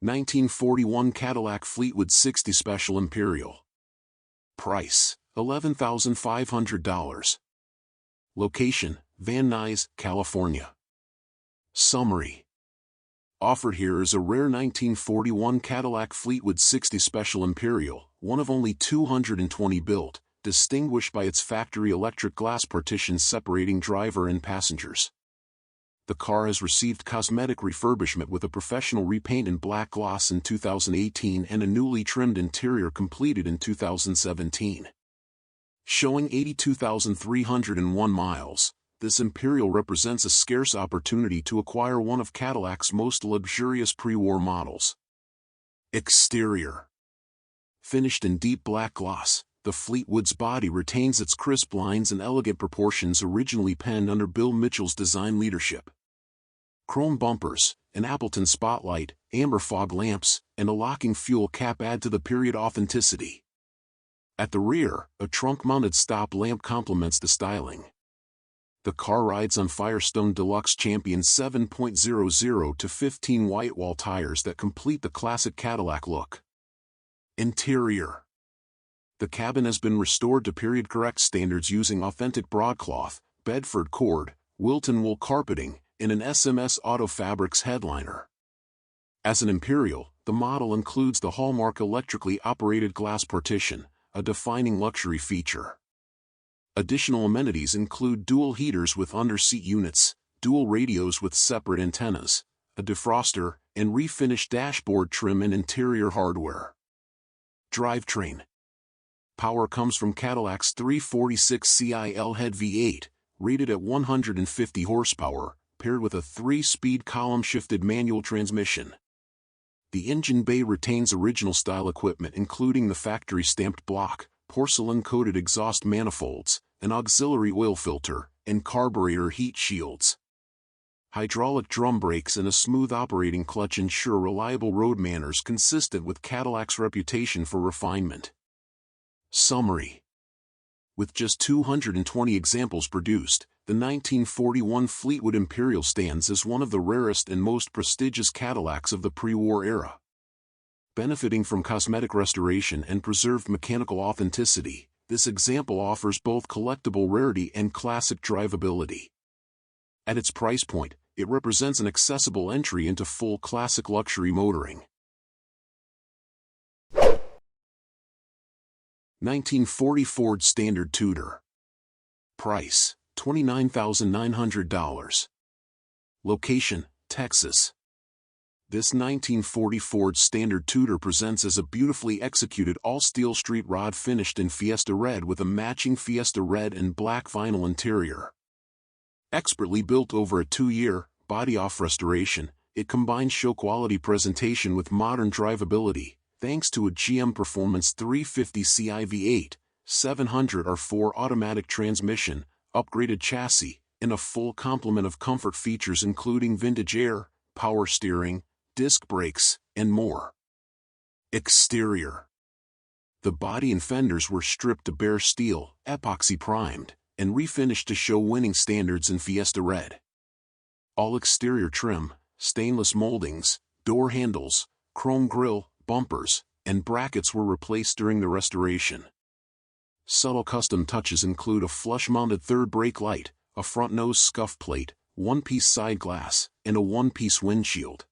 1941 Cadillac Fleetwood 60 Special Imperial. Price, $11,500. Location, Van Nuys, California. Summary. Offered here is a rare 1941 Cadillac Fleetwood 60 Special Imperial, one of only 220 built, distinguished by its factory electric glass partitions separating driver and passengers. The car has received cosmetic refurbishment with a professional repaint in black gloss in 2018 and a newly trimmed interior completed in 2017. Showing 82,301 miles, this Imperial represents a scarce opportunity to acquire one of Cadillac's most luxurious pre-war models. Exterior. Finished in deep black gloss, the Fleetwood's body retains its crisp lines and elegant proportions originally penned under Bill Mitchell's design leadership. Chrome bumpers, an Appleton spotlight, amber fog lamps, and a locking fuel cap add to the period authenticity. At the rear, a trunk-mounted stop lamp complements the styling. The car rides on Firestone Deluxe Champion 7.00 to 15 white-wall tires that complete the classic Cadillac look. Interior. The cabin has been restored to period-correct standards using authentic broadcloth, Bedford cord, Wilton wool carpeting, and an SMS Auto Fabrics headliner. As an Imperial, the model includes the hallmark electrically operated glass partition, a defining luxury feature. Additional amenities include dual heaters with under-seat units, dual radios with separate antennas, a defroster, and refinished dashboard trim and interior hardware. Drivetrain. Power comes from Cadillac's 346 CIL head V8, rated at 150 horsepower, paired with a 3-speed column-shifted manual transmission. The engine bay retains original-style equipment including the factory-stamped block, porcelain-coated exhaust manifolds, an auxiliary oil filter, and carburetor heat shields. Hydraulic drum brakes and a smooth operating clutch ensure reliable road manners consistent with Cadillac's reputation for refinement. Summary. With just 220 examples produced, the 1941 Fleetwood Imperial stands as one of the rarest and most prestigious Cadillacs of the pre-war era. Benefiting from cosmetic restoration and preserved mechanical authenticity, this example offers both collectible rarity and classic drivability. At its price point, it represents an accessible entry into full classic luxury motoring. 1940 Ford Standard Tudor. Price, $29,900. Location, Texas. This 1940 Ford Standard Tudor presents as a beautifully executed all-steel street rod finished in Fiesta Red with a matching Fiesta Red and black vinyl interior. Expertly built over a 2-year, body-off restoration, it combines show-quality presentation with modern drivability, thanks to a GM Performance 350 Ci V8, 700 R4 automatic transmission, upgraded chassis, and a full complement of comfort features including vintage air, power steering, disc brakes, and more. Exterior. The body and fenders were stripped to bare steel, epoxy primed, and refinished to show winning standards in Fiesta Red. All exterior trim, stainless moldings, door handles, chrome grille, bumpers, and brackets were replaced during the restoration. Subtle custom touches include a flush-mounted third brake light, a front nose scuff plate, one-piece side glass, and a one-piece windshield.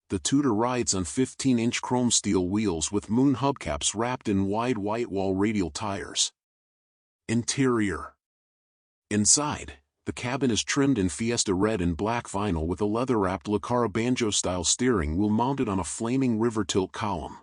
The Tudor rides on 15-inch chrome steel wheels with moon hubcaps wrapped in wide white-wall radial tires. Interior. Inside, the cabin is trimmed in Fiesta Red and black vinyl with a leather-wrapped Lucara banjo-style steering wheel mounted on a flaming river tilt column.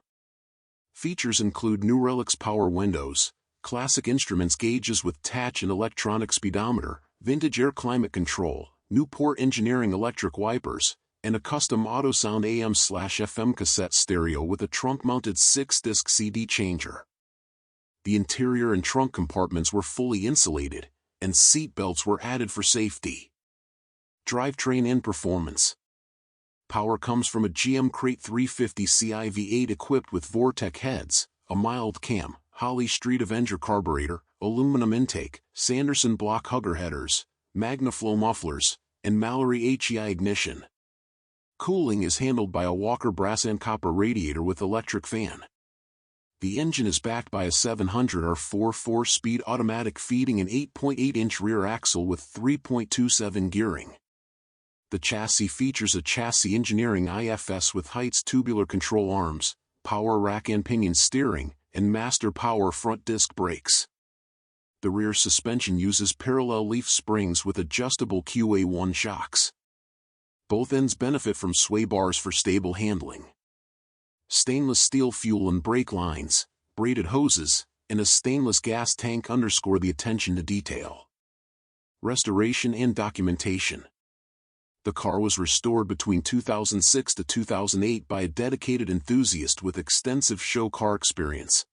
Features include new Relix power windows, classic instruments gauges with touch and electronic speedometer, vintage air climate control, Newport Engineering electric wipers, and a custom AutoSound AM/FM cassette stereo with a trunk-mounted 6-disc CD changer. The interior and trunk compartments were fully insulated, and seat belts were added for safety. Drivetrain and performance. Power comes from a GM Crate 350 Ci V8 equipped with Vortec heads, a mild cam, Holly Street Avenger carburetor, aluminum intake, Sanderson block hugger headers, MagnaFlow mufflers, and Mallory HEI ignition. Cooling is handled by a Walker brass and copper radiator with electric fan. The engine is backed by a 700R4 4-speed automatic feeding an 8.8-inch rear axle with 3.27 gearing. The chassis features a chassis engineering IFS with Heights tubular control arms, power rack and pinion steering, and master power front disc brakes. The rear suspension uses parallel leaf springs with adjustable QA1 shocks. Both ends benefit from sway bars for stable handling. Stainless steel fuel and brake lines, braided hoses, and a stainless gas tank underscore the attention to detail. Restoration and documentation. The car was restored between 2006 to 2008 by a dedicated enthusiast with extensive show car experience.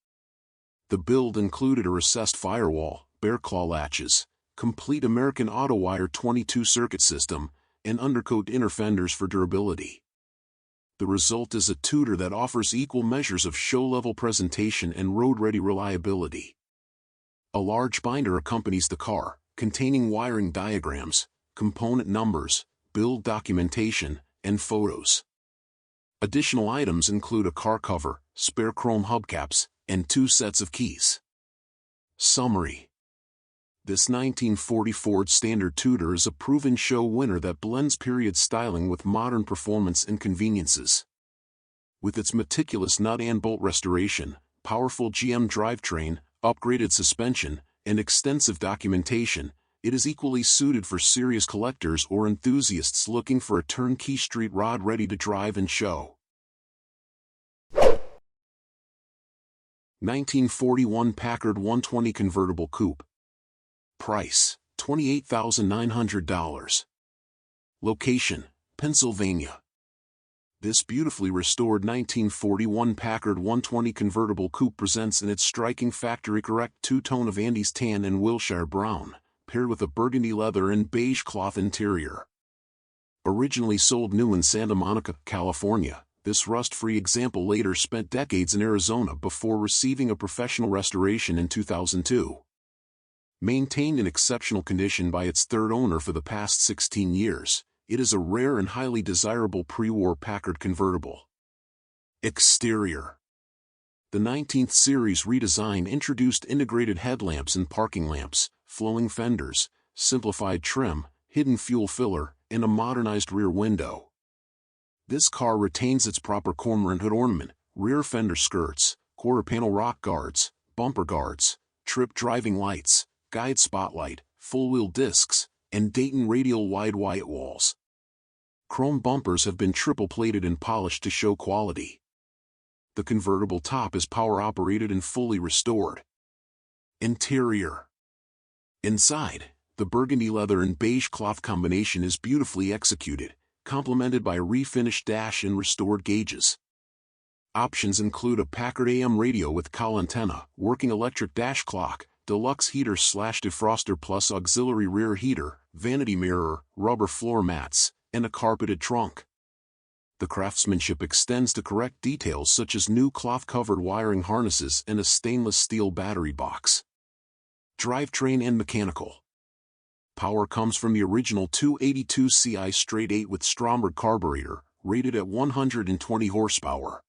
The build included a recessed firewall, bear claw latches, complete American Auto Wire 22 circuit system, and undercoat inner fenders for durability. The result is a Tudor that offers equal measures of show-level presentation and road-ready reliability. A large binder accompanies the car, containing wiring diagrams, component numbers, build documentation, and photos. Additional items include a car cover, spare chrome hubcaps, and 2 sets of keys. Summary. This 1940 Ford Standard Tudor is a proven show winner that blends period styling with modern performance and conveniences. With its meticulous nut and bolt restoration, powerful GM drivetrain, upgraded suspension, and extensive documentation, it is equally suited for serious collectors or enthusiasts looking for a turnkey street rod ready to drive and show. 1941 Packard 120 Convertible Coupe. Price, $28,900. Location, Pennsylvania. This beautifully restored 1941 Packard 120 Convertible Coupe presents in its striking factory-correct two-tone of Andes tan and Wilshire brown, paired with a burgundy leather and beige cloth interior. Originally sold new in Santa Monica, California, this rust-free example later spent decades in Arizona before receiving a professional restoration in 2002. Maintained in exceptional condition by its third owner for the past 16 years, it is a rare and highly desirable pre-war Packard convertible. Exterior. The 19th Series redesign introduced integrated headlamps and parking lamps, flowing fenders, simplified trim, hidden fuel filler, and a modernized rear window. This car retains its proper cormorant hood ornament, rear fender skirts, quarter-panel rock guards, bumper guards, trip driving lights, guide spotlight, full-wheel discs, and Dayton radial wide white walls. Chrome bumpers have been triple-plated and polished to show quality. The convertible top is power-operated and fully restored. Interior. Inside, the burgundy leather and beige cloth combination is beautifully executed, complemented by a refinished dash and restored gauges. Options include a Packard AM radio with cowl antenna, working electric dash clock, Deluxe heater/defroster plus auxiliary rear heater, vanity mirror, rubber floor mats, and a carpeted trunk. The craftsmanship extends to correct details such as new cloth-covered wiring harnesses and a stainless steel battery box. Drivetrain and mechanical. Power comes from the original 282 CI straight 8 with Stromberg carburetor, rated at 120 horsepower.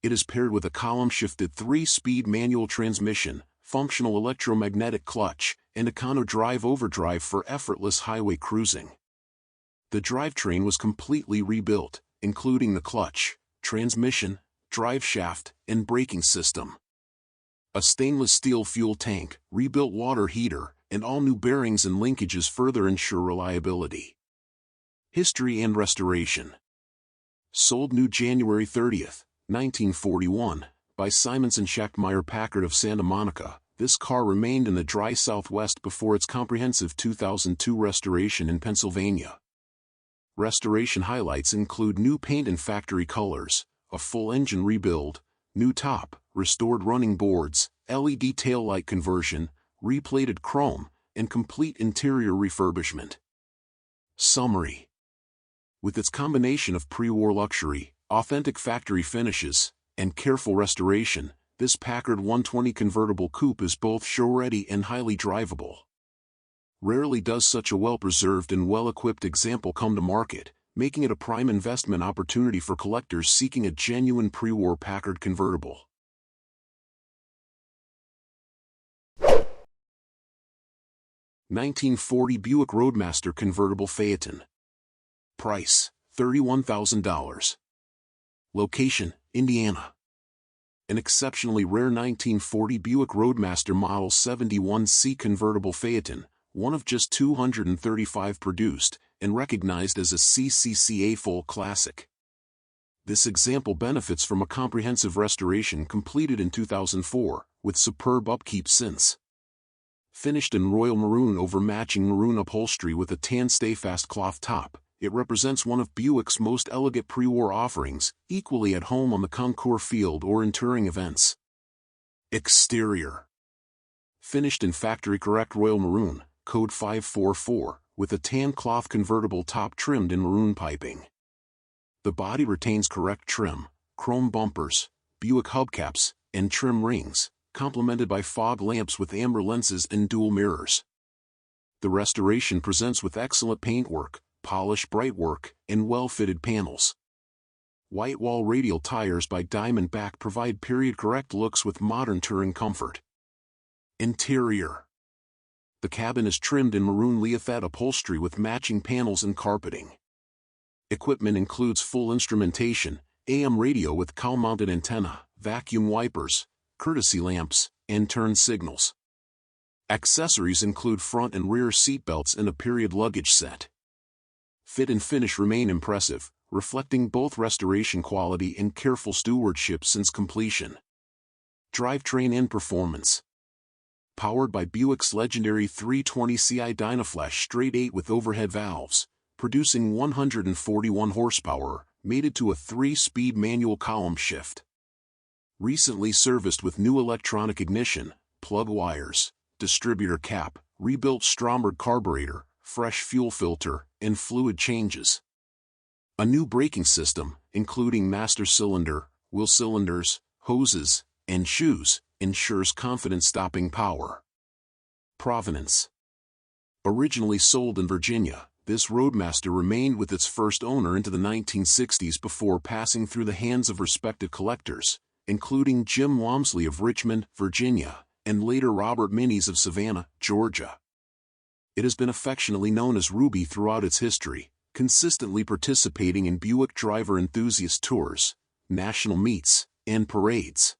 It is paired with a column-shifted 3-speed manual transmission, functional electromagnetic clutch, and Econo Drive overdrive for effortless highway cruising. The drivetrain was completely rebuilt, including the clutch, transmission, drive shaft, and braking system. A stainless steel fuel tank, rebuilt water heater, and all new bearings and linkages further ensure reliability. History and restoration. Sold new January 30, 1941, by Simonson Schachtmeyer Packard of Santa Monica, this car remained in the dry Southwest before its comprehensive 2002 restoration in Pennsylvania. Restoration highlights include new paint and factory colors, a full engine rebuild, new top, restored running boards, LED taillight conversion, replated chrome, and complete interior refurbishment. Summary. With its combination of pre-war luxury, authentic factory finishes, and careful restoration, this Packard 120 Convertible Coupe is both show-ready and highly drivable. Rarely does such a well-preserved and well-equipped example come to market, making it a prime investment opportunity for collectors seeking a genuine pre-war Packard convertible. (1940) Buick Roadmaster Convertible Phaeton. Price, $31,000. Location, Indiana. An exceptionally rare 1940 Buick Roadmaster Model 71C convertible Phaeton, one of just 235 produced, and recognized as a CCCA full classic. This example benefits from a comprehensive restoration completed in 2004, with superb upkeep since. Finished in royal maroon over matching maroon upholstery with a tan stay-fast cloth top, it represents one of Buick's most elegant pre-war offerings, equally at home on the concours field or in touring events. Exterior. Finished in factory-correct royal maroon, code 544, with a tan cloth convertible top trimmed in maroon piping. The body retains correct trim, chrome bumpers, Buick hubcaps, and trim rings, complemented by fog lamps with amber lenses and dual mirrors. The restoration presents with excellent paintwork, polished brightwork, and well-fitted panels. White wall radial tires by Diamondback provide period-correct looks with modern touring comfort. Interior. The cabin is trimmed in maroon Leathat upholstery with matching panels and carpeting. Equipment includes full instrumentation, AM radio with cowl-mounted antenna, vacuum wipers, courtesy lamps, and turn signals. Accessories include front and rear seatbelts and a period luggage set. Fit and finish remain impressive, reflecting both restoration quality and careful stewardship since completion. Drivetrain and performance. Powered by Buick's legendary 320ci Dynaflash straight 8 with overhead valves, producing 141 horsepower, mated to a 3-speed manual column shift. Recently serviced with new electronic ignition, plug wires, distributor cap, rebuilt Stromberg carburetor, fresh fuel filter, and fluid changes. A new braking system, including master cylinder, wheel cylinders, hoses, and shoes, ensures confident stopping power. Provenance. Originally sold in Virginia, this Roadmaster remained with its first owner into the 1960s before passing through the hands of respected collectors, including Jim Walmsley of Richmond, Virginia, and later Robert Minnies of Savannah, Georgia. It has been affectionately known as Ruby throughout its history, consistently participating in Buick driver enthusiast tours, national meets, and parades.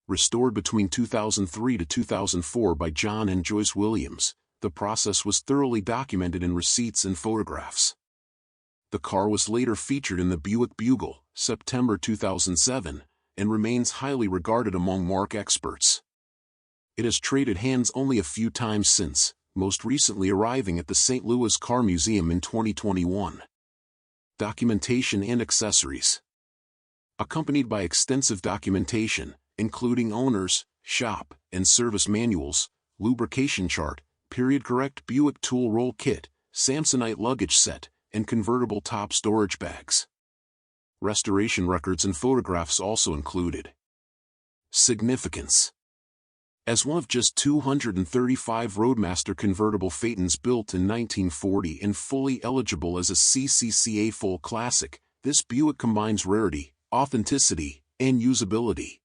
Restored between 2003 to 2004 by John and Joyce Williams, the process was thoroughly documented in receipts and photographs. The car was later featured in the Buick Bugle, September 2007, and remains highly regarded among marque experts. It has traded hands only a few times since, most recently arriving at the St. Louis Car Museum in 2021. Documentation and accessories. Accompanied by extensive documentation, including owner's, shop, and service manuals, lubrication chart, period-correct Buick tool roll kit, Samsonite luggage set, and convertible top storage bags. Restoration records and photographs also included. Significance. As one of just 235 Roadmaster convertible Phaetons built in 1940 and fully eligible as a CCCA full classic, this Buick combines rarity, authenticity, and usability.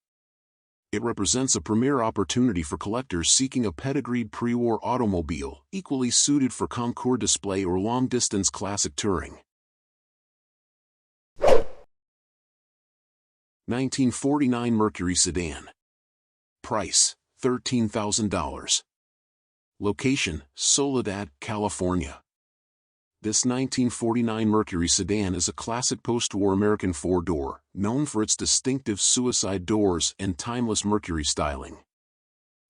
It represents a premier opportunity for collectors seeking a pedigreed pre-war automobile, equally suited for concours display or long-distance classic touring. 1949 Mercury Sedan. Price, $13,000. Location, Soledad, California. This 1949 Mercury Sedan is a classic post-war American four-door, known for its distinctive suicide doors and timeless Mercury styling.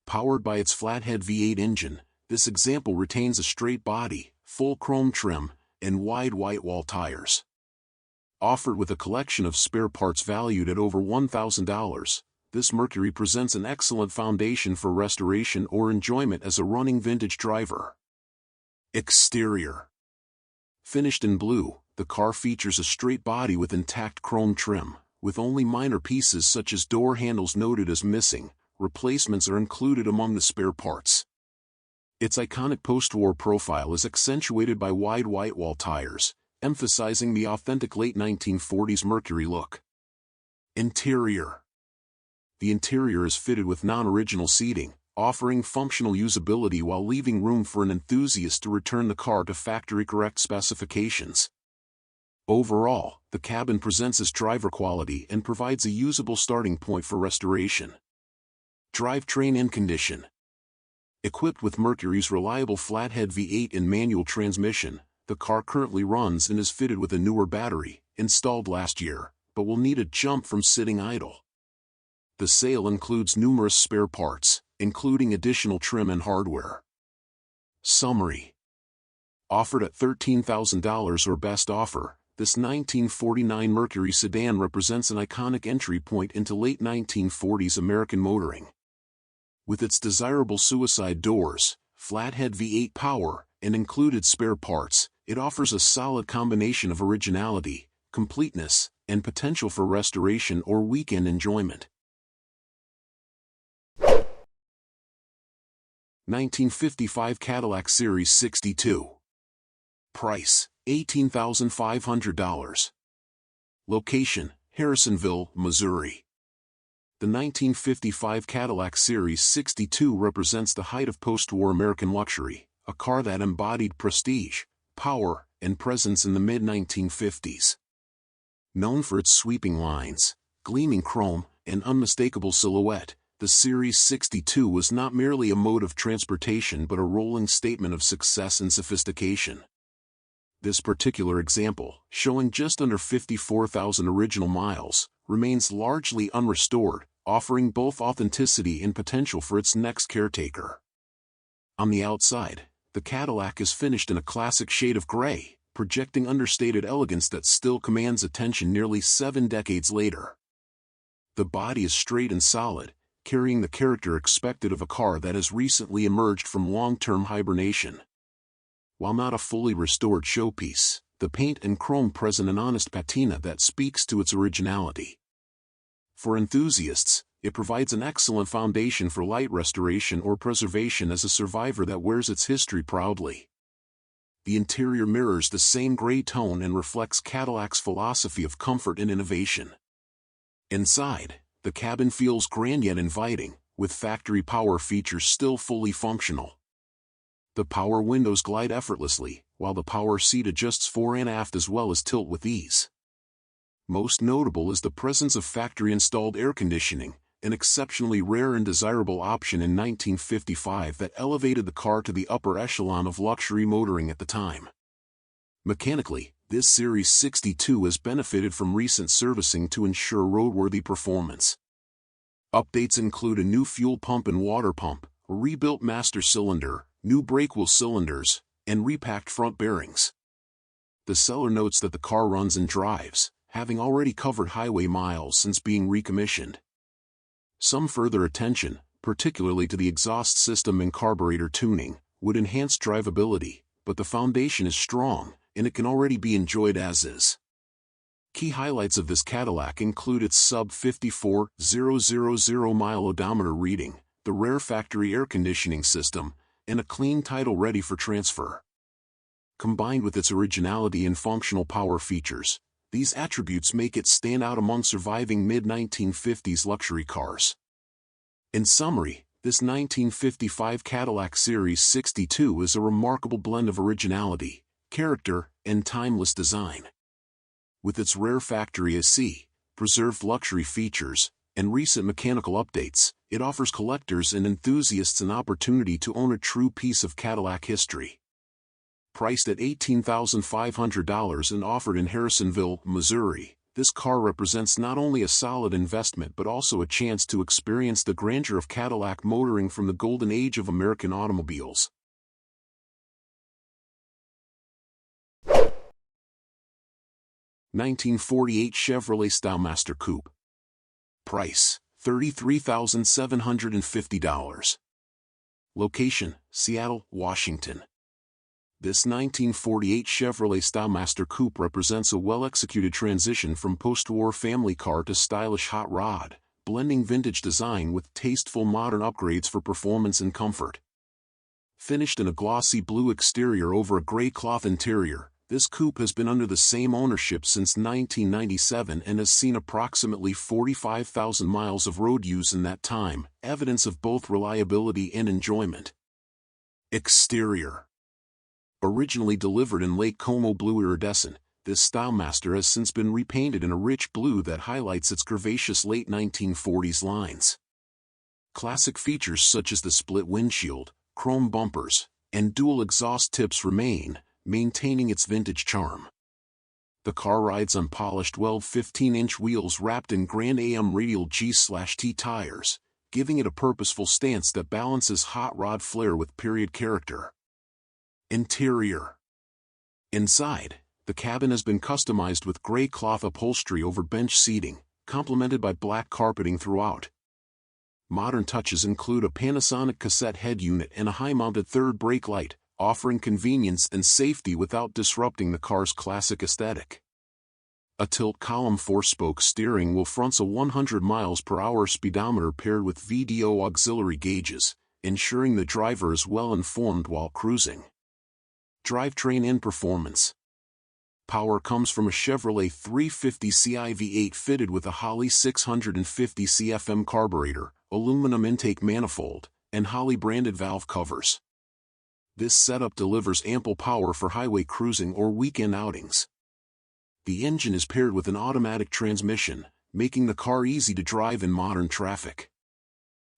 Powered by its flathead V8 engine, this example retains a straight body, full chrome trim, and wide white wall tires. Offered with a collection of spare parts valued at over $1,000, this Mercury presents an excellent foundation for restoration or enjoyment as a running vintage driver. Exterior. Finished in blue, the car features a straight body with intact chrome trim, with only minor pieces such as door handles noted as missing. Replacements are included among the spare parts. Its iconic post-war profile is accentuated by wide white wall tires, emphasizing the authentic late 1940s Mercury look. Interior. The interior is fitted with non-original seating, offering functional usability while leaving room for an enthusiast to return the car to factory-correct specifications. Overall, the cabin presents as driver quality and provides a usable starting point for restoration. Drivetrain and condition. Equipped with Mercury's reliable flathead V8 and manual transmission, the car currently runs and is fitted with a newer battery, installed last year, but will need a jump from sitting idle. The sale includes numerous spare parts, including additional trim and hardware. Summary. Offered at $13,000 or best offer, this 1949 Mercury Sedan represents an iconic entry point into late 1940s American motoring. With its desirable suicide doors, flathead V8 power, and included spare parts, it offers a solid combination of originality, completeness, and potential for restoration or weekend enjoyment. 1955 Cadillac Series 62. Price, $18,500. Location, Harrisonville, Missouri. The 1955 Cadillac Series 62 represents the height of post-war American luxury, a car that embodied prestige, power, and presence in the mid-1950s. Known for its sweeping lines, gleaming chrome, and unmistakable silhouette, the Series 62 was not merely a mode of transportation but a rolling statement of success and sophistication. This particular example, showing just under 54,000 original miles, remains largely unrestored, offering both authenticity and potential for its next caretaker. On the outside, the Cadillac is finished in a classic shade of gray, projecting understated elegance that still commands attention nearly 7 decades later. The body is straight and solid, carrying the character expected of a car that has recently emerged from long-term hibernation. While not a fully restored showpiece, the paint and chrome present an honest patina that speaks to its originality. For enthusiasts, it provides an excellent foundation for light restoration or preservation as a survivor that wears its history proudly. The interior mirrors the same gray tone and reflects Cadillac's philosophy of comfort and innovation. Inside, the cabin feels grand yet inviting, with factory power features still fully functional. The power windows glide effortlessly, while the power seat adjusts fore and aft as well as tilt with ease. Most notable is the presence of factory-installed air conditioning, an exceptionally rare and desirable option in 1955 that elevated the car to the upper echelon of luxury motoring at the time. Mechanically, this Series 62 has benefited from recent servicing to ensure roadworthy performance. Updates include a new fuel pump and water pump, a rebuilt master cylinder, new brake wheel cylinders, and repacked front bearings. The seller notes that the car runs and drives, having already covered highway miles since being recommissioned. Some further attention, particularly to the exhaust system and carburetor tuning, would enhance drivability, but the foundation is strong, and it can already be enjoyed as is. Key highlights of this Cadillac include its sub-54,000 mile odometer reading, the rare factory air conditioning system, and a clean title ready for transfer. Combined with its originality and functional power features, these attributes make it stand out among surviving mid-1950s luxury cars. In summary, this 1955 Cadillac Series 62 is a remarkable blend of originality, character, and timeless design. With its rare factory AC, preserved luxury features, and recent mechanical updates, it offers collectors and enthusiasts an opportunity to own a true piece of Cadillac history. Priced at $18,500 and offered in Harrisonville, Missouri, this car represents not only a solid investment but also a chance to experience the grandeur of Cadillac motoring from the golden age of American automobiles. (1948) Chevrolet Stylemaster Coupe. Price, $33,750. Location, Seattle, Washington. This 1948 Chevrolet Stylemaster Coupe represents a well-executed transition from post-war family car to stylish hot rod, blending vintage design with tasteful modern upgrades for performance and comfort. Finished in a glossy blue exterior over a gray cloth interior, This coupe has been under the same ownership since 1997 and has seen approximately 45,000 miles of road use in that time, evidence of both reliability and enjoyment. Exterior. Originally delivered in Lake Como blue iridescent, this Stylemaster has since been repainted in a rich blue that highlights its curvaceous late 1940s lines. Classic features such as the split windshield, chrome bumpers, and dual exhaust tips remain, maintaining its vintage charm. The car rides on polished weld 15-inch wheels wrapped in Grand AM radial G/T tires, giving it a purposeful stance that balances hot rod flair with period character. Interior. Inside, the cabin has been customized with gray cloth upholstery over bench seating, complemented by black carpeting throughout. Modern touches include a Panasonic cassette head unit and a high-mounted third brake light, offering convenience and safety without disrupting the car's classic aesthetic. A tilt column 4-spoke steering wheel fronts a 100 mph speedometer paired with VDO auxiliary gauges, ensuring the driver is well informed while cruising. Drivetrain and performance. Power comes from a Chevrolet 350ci V8 fitted with a Holley 650 CFM carburetor, aluminum intake manifold, and Holley-branded valve covers. This setup delivers ample power for highway cruising or weekend outings. The engine is paired with an automatic transmission, making the car easy to drive in modern traffic.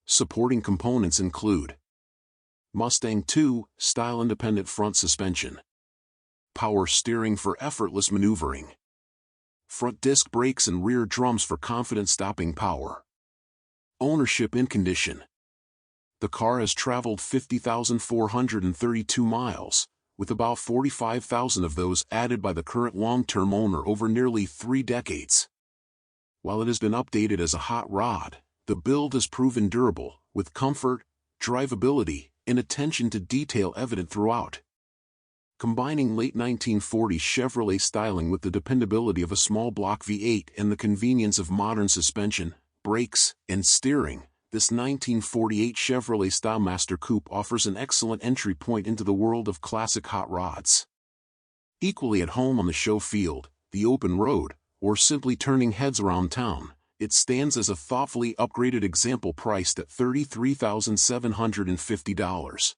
Supporting components include Mustang II style-independent front suspension, power steering for effortless maneuvering, front disc brakes and rear drums for confident stopping power. Ownership and condition. The car has traveled 50,432 miles, with about 45,000 of those added by the current long-term owner over nearly 3 decades. While it has been updated as a hot rod, the build has proven durable, with comfort, drivability, and attention to detail evident throughout. Combining late 1940s Chevrolet styling with the dependability of a small block V8 and the convenience of modern suspension, brakes, and steering, this 1948 Chevrolet Stylemaster Coupe offers an excellent entry point into the world of classic hot rods. Equally at home on the show field, the open road, or simply turning heads around town, it stands as a thoughtfully upgraded example priced at $33,750.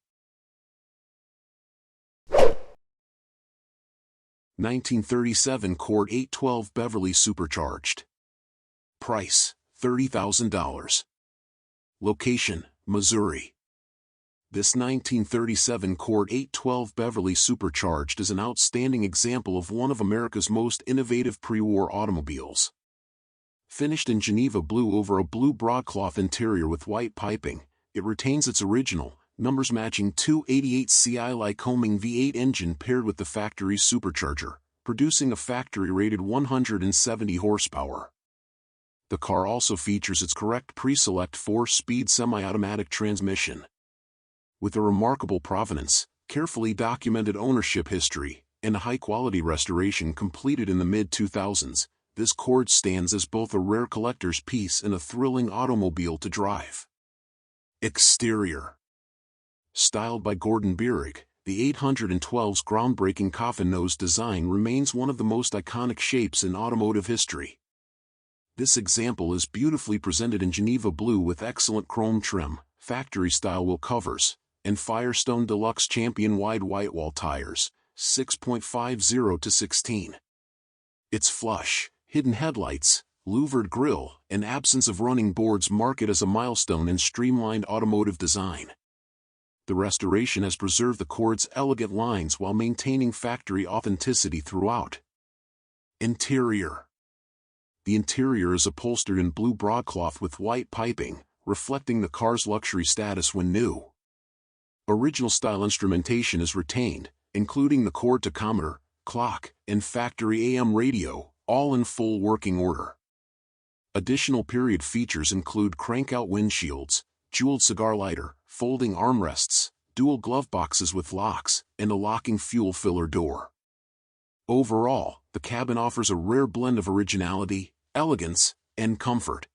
1937 Cord 812 Beverly Supercharged. Price, $30,000. Location, Missouri. This 1937 Cord 812 Beverly Supercharged is an outstanding example of one of America's most innovative pre-war automobiles. Finished in Geneva blue over a blue broadcloth interior with white piping, it retains its original, numbers-matching 288 Ci Lycoming V8 engine paired with the factory supercharger, producing a factory-rated 170 horsepower. The car also features its correct pre-select 4-speed semi-automatic transmission. With a remarkable provenance, carefully documented ownership history, and a high-quality restoration completed in the mid-2000s, this Cord stands as both a rare collector's piece and a thrilling automobile to drive. Exterior. Styled by Gordon Bierig, the 812's groundbreaking coffin nose design remains one of the most iconic shapes in automotive history. This example is beautifully presented in Geneva blue with excellent chrome trim, factory-style wheel covers, and Firestone Deluxe Champion wide whitewall tires, 6.50/16. Its flush, hidden headlights, louvered grille, and absence of running boards mark it as a milestone in streamlined automotive design. The restoration has preserved the Cord's elegant lines while maintaining factory authenticity throughout. Interior. The interior is upholstered in blue broadcloth with white piping, reflecting the car's luxury status when new. Original style instrumentation is retained, including the Cord tachometer, clock, and factory AM radio, all in full working order. Additional period features include crank-out windshields, jeweled cigar lighter, folding armrests, dual glove boxes with locks, and a locking fuel filler door. Overall, the cabin offers a rare blend of originality, elegance, and comfort.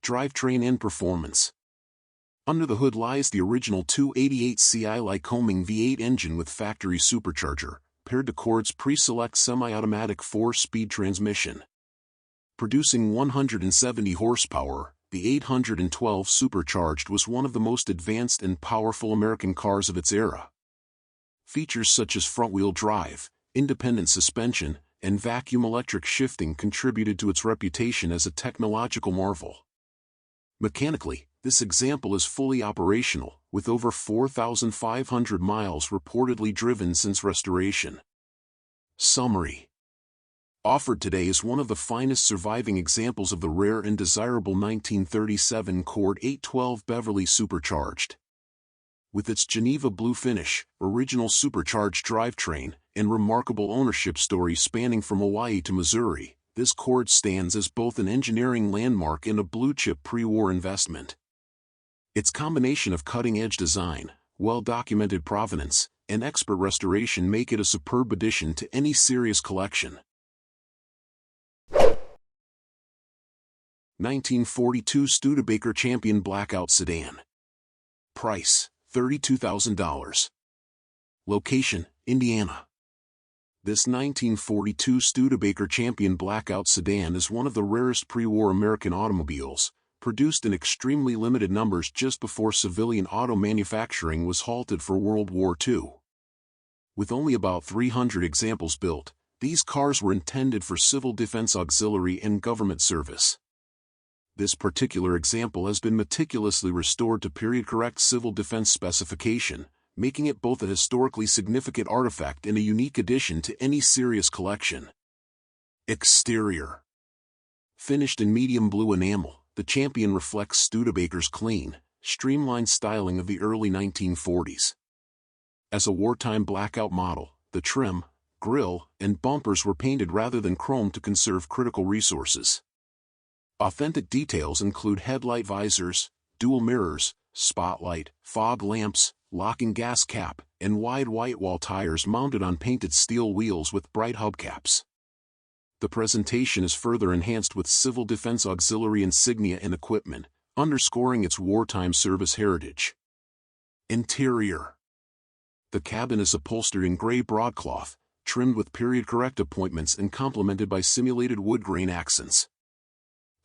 Drivetrain and performance. Under the hood lies the original 288 Ci Lycoming V8 engine with factory supercharger, paired to Ford's pre-select semi-automatic 4-speed transmission. Producing 170 horsepower, the 812 Supercharged was one of the most advanced and powerful American cars of its era. Features such as front-wheel drive, independent suspension, and vacuum electric shifting contributed to its reputation as a technological marvel. Mechanically, this example is fully operational, with over 4,500 miles reportedly driven since restoration. Summary. Offered today is one of the finest surviving examples of the rare and desirable 1937 Ford 812 Beverly Supercharged. With its Geneva blue finish, original supercharged drivetrain, and remarkable ownership story spanning from Hawaii to Missouri, this Ford stands as both an engineering landmark and a blue-chip pre-war investment. Its combination of cutting-edge design, well-documented provenance, and expert restoration make it a superb addition to any serious collection. 1942 Studebaker Champion Blackout Sedan. Price, $32,000. Location, Indiana. This 1942 Studebaker Champion Blackout Sedan is one of the rarest pre-war American automobiles, produced in extremely limited numbers just before civilian auto manufacturing was halted for World War II. With only about 300 examples built, these cars were intended for civil defense auxiliary and government service. This particular example has been meticulously restored to period-correct civil defense specification, making it both a historically significant artifact and a unique addition to any serious collection. Exterior. Finished in medium blue enamel, the Champion reflects Studebaker's clean, streamlined styling of the early 1940s. As a wartime blackout model, the trim, grille, and bumpers were painted rather than chrome to conserve critical resources. Authentic details include headlight visors, dual mirrors, spotlight, fog lamps, locking gas cap, and wide white wall tires mounted on painted steel wheels with bright hubcaps. The presentation is further enhanced with civil defense auxiliary insignia and equipment, underscoring its wartime service heritage. Interior. The cabin is upholstered in gray broadcloth, trimmed with period-correct appointments and complemented by simulated wood grain accents.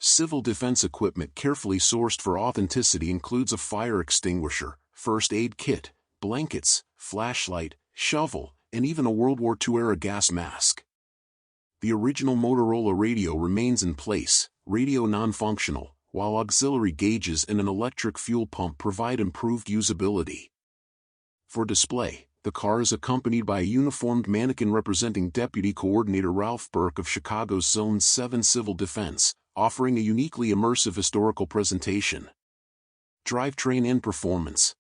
Civil defense equipment carefully sourced for authenticity includes a fire extinguisher, first aid kit, blankets, flashlight, shovel, and even a World War II-era gas mask. The original Motorola radio remains in place, radio non-functional, while auxiliary gauges and an electric fuel pump provide improved usability. For display, the car is accompanied by a uniformed mannequin representing Deputy Coordinator Ralph Burke of Chicago's Zone 7 Civil Defense, offering a uniquely immersive historical presentation. Drivetrain and performance.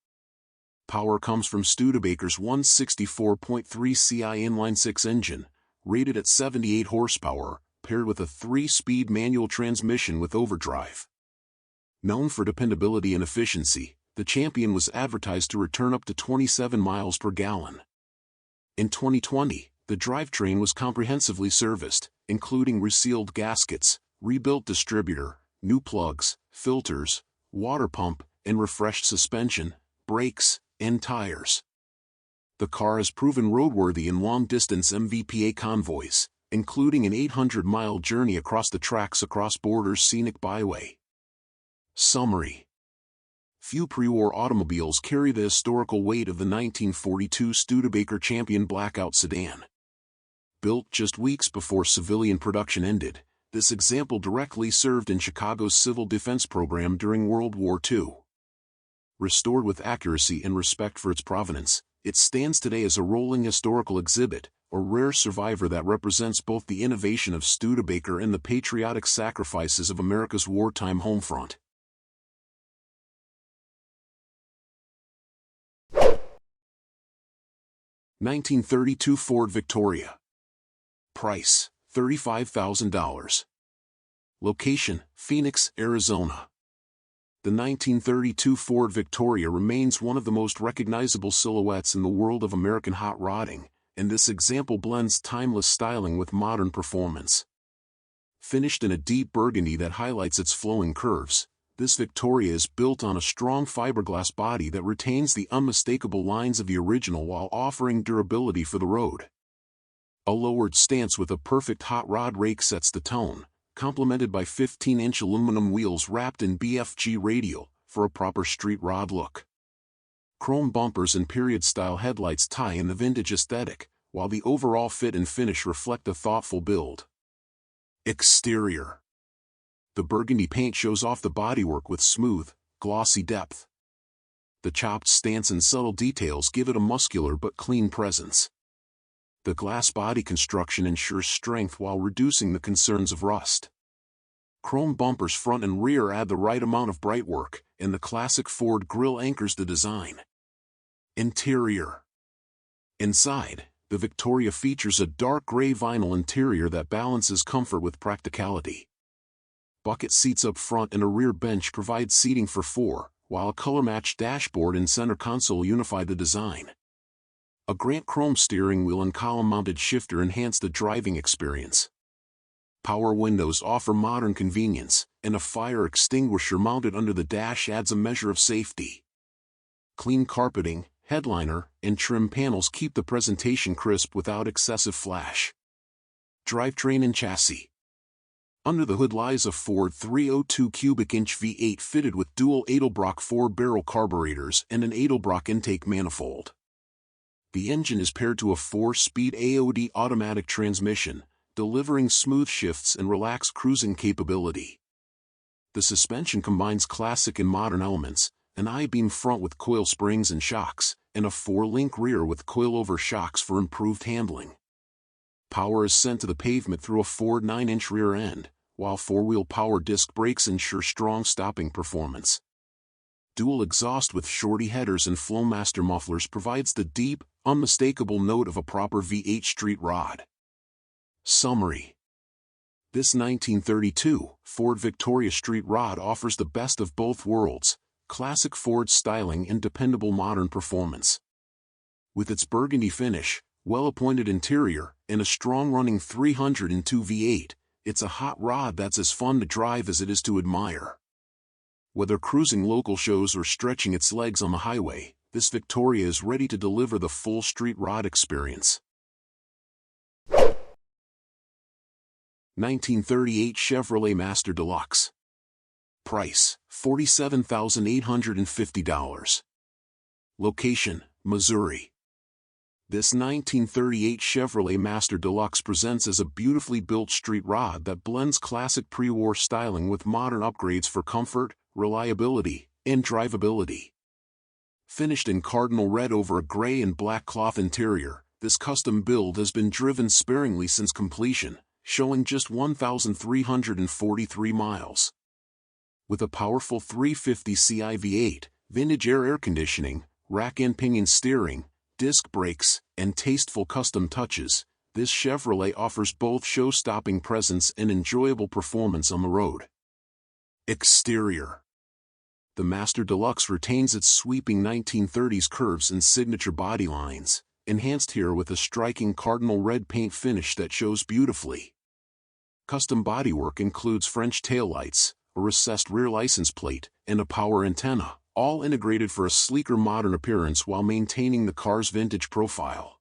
Power comes from Studebaker's 164.3 CI inline-six engine, rated at 78 horsepower, paired with a 3-speed manual transmission with overdrive. Known for dependability and efficiency, the Champion was advertised to return up to 27 miles per gallon. In 2020, the drivetrain was comprehensively serviced, including resealed gaskets, rebuilt distributor, new plugs, filters, water pump, and refreshed suspension, brakes, and tires. The car has proven roadworthy in long-distance MVPA convoys, including an 800-mile journey across the tracks across Borders Scenic Byway. Summary. Few pre-war automobiles carry the historical weight of the 1942 Studebaker Champion Blackout Sedan. Built just weeks before civilian production ended, this example directly served in Chicago's civil defense program during World War II. Restored with accuracy and respect for its provenance, it stands today as a rolling historical exhibit, a rare survivor that represents both the innovation of Studebaker and the patriotic sacrifices of America's wartime home front. (1932) Ford Victoria. Price, $35,000. Location, Phoenix, Arizona. The 1932 Ford Victoria remains one of the most recognizable silhouettes in the world of American hot rodding, and this example blends timeless styling with modern performance. Finished in a deep burgundy that highlights its flowing curves, this Victoria is built on a strong fiberglass body that retains the unmistakable lines of the original while offering durability for the road. A lowered stance with a perfect hot rod rake sets the tone, complemented by 15-inch aluminum wheels wrapped in BFG radial for a proper street rod look. Chrome bumpers and period-style headlights tie in the vintage aesthetic, while the overall fit and finish reflect a thoughtful build. Exterior. The burgundy paint shows off the bodywork with smooth, glossy depth. The chopped stance and subtle details give it a muscular but clean presence. The glass body construction ensures strength while reducing the concerns of rust. Chrome bumpers front and rear add the right amount of bright work, and the classic Ford grille anchors the design. Interior. Inside, the Victoria features a dark gray vinyl interior that balances comfort with practicality. Bucket seats up front and a rear bench provide seating for four, while a color-matched dashboard and center console unify the design. A Grant chrome steering wheel and column-mounted shifter enhance the driving experience. Power windows offer modern convenience, and a fire extinguisher mounted under the dash adds a measure of safety. Clean carpeting, headliner, and trim panels keep the presentation crisp without excessive flash. Drivetrain and chassis. Under the hood lies a Ford 302 cubic inch V8 fitted with dual Edelbrock 4-barrel carburetors and an Edelbrock intake manifold. The engine is paired to a 4-speed AOD automatic transmission, delivering smooth shifts and relaxed cruising capability. The suspension combines classic and modern elements, an I-beam front with coil springs and shocks, and a 4-link rear with coilover shocks for improved handling. Power is sent to the pavement through a Ford 9-inch rear end, while 4-wheel power disc brakes ensure strong stopping performance. Dual exhaust with shorty headers and Flowmaster mufflers provides the deep, unmistakable note of a proper V8 street rod. Summary. This 1932 Ford Victoria Street Rod offers the best of both worlds, classic Ford styling and dependable modern performance. With its burgundy finish, well-appointed interior, and a strong-running 302 V8, it's a hot rod that's as fun to drive as it is to admire. Whether cruising local shows or stretching its legs on the highway, this Victoria is ready to deliver the full street rod experience. 1938 Chevrolet Master Deluxe. Price, $47,850. Location, Missouri. This 1938 Chevrolet Master Deluxe presents as a beautifully built street rod that blends classic pre-war styling with modern upgrades for comfort, reliability, and drivability. Finished in cardinal red over a gray and black cloth interior, this custom build has been driven sparingly since completion, showing just 1,343 miles. With a powerful 350 CI V8, vintage air conditioning, rack and pinion steering, disc brakes, and tasteful custom touches, this Chevrolet offers both show-stopping presence and enjoyable performance on the road. Exterior. The Master Deluxe retains its sweeping 1930s curves and signature body lines, enhanced here with a striking cardinal red paint finish that shows beautifully. Custom bodywork includes French taillights, a recessed rear license plate, and a power antenna, all integrated for a sleeker modern appearance while maintaining the car's vintage profile.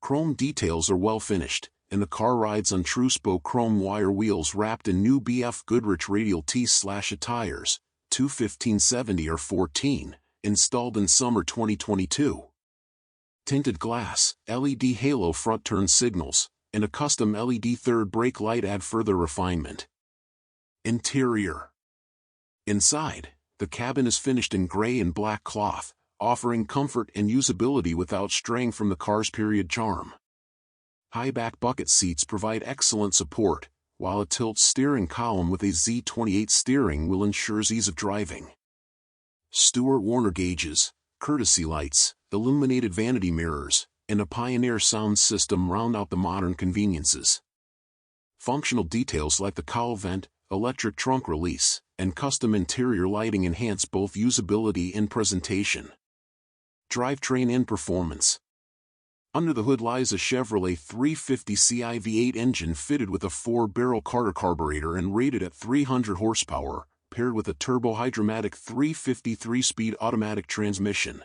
Chrome details are well finished, and the car rides on true-spoke chrome wire wheels wrapped in new BF Goodrich radial T/A tires, 215/70 or 14, installed in summer 2022. Tinted glass, LED halo front turn signals, and a custom LED third brake light add further refinement. Interior. Inside, the cabin is finished in gray and black cloth, offering comfort and usability without straying from the car's period charm. High-back bucket seats provide excellent support, while a tilt steering column with a Z28 steering wheel ensures ease of driving. Stewart Warner gauges, courtesy lights, illuminated vanity mirrors, and a Pioneer sound system round out the modern conveniences. Functional details like the cowl vent, electric trunk release, and custom interior lighting enhance both usability and presentation. Drivetrain and performance. Under the hood lies a Chevrolet 350 CI V8 engine fitted with a 4-barrel Carter carburetor and rated at 300 horsepower, paired with a turbo-hydromatic 353 speed automatic transmission.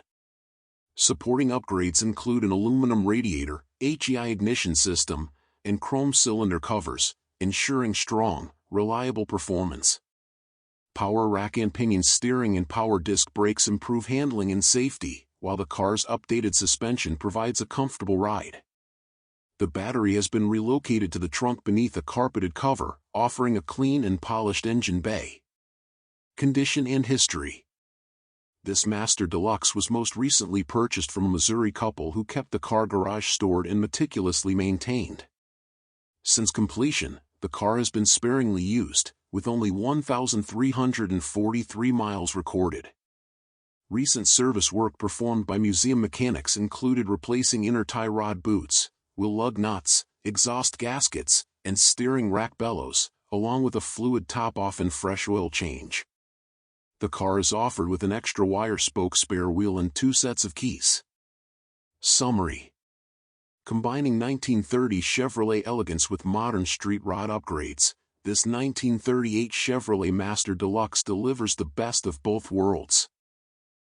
Supporting upgrades include an aluminum radiator, HEI ignition system, and chrome cylinder covers, ensuring strong, reliable performance. Power rack and pinion steering and power disc brakes improve handling and safety, while the car's updated suspension provides a comfortable ride. The battery has been relocated to the trunk beneath a carpeted cover, offering a clean and polished engine bay. Condition and history. This Master Deluxe was most recently purchased from a Missouri couple who kept the car garage stored and meticulously maintained. Since completion, the car has been sparingly used, with only 1,343 miles recorded. Recent service work performed by museum mechanics included replacing inner tie rod boots, wheel lug nuts, exhaust gaskets, and steering rack bellows, along with a fluid top-off and fresh oil change. The car is offered with an extra wire spoke spare wheel and 2 sets of keys. Summary. Combining 1930 Chevrolet elegance with modern street rod upgrades, this 1938 Chevrolet Master Deluxe delivers the best of both worlds.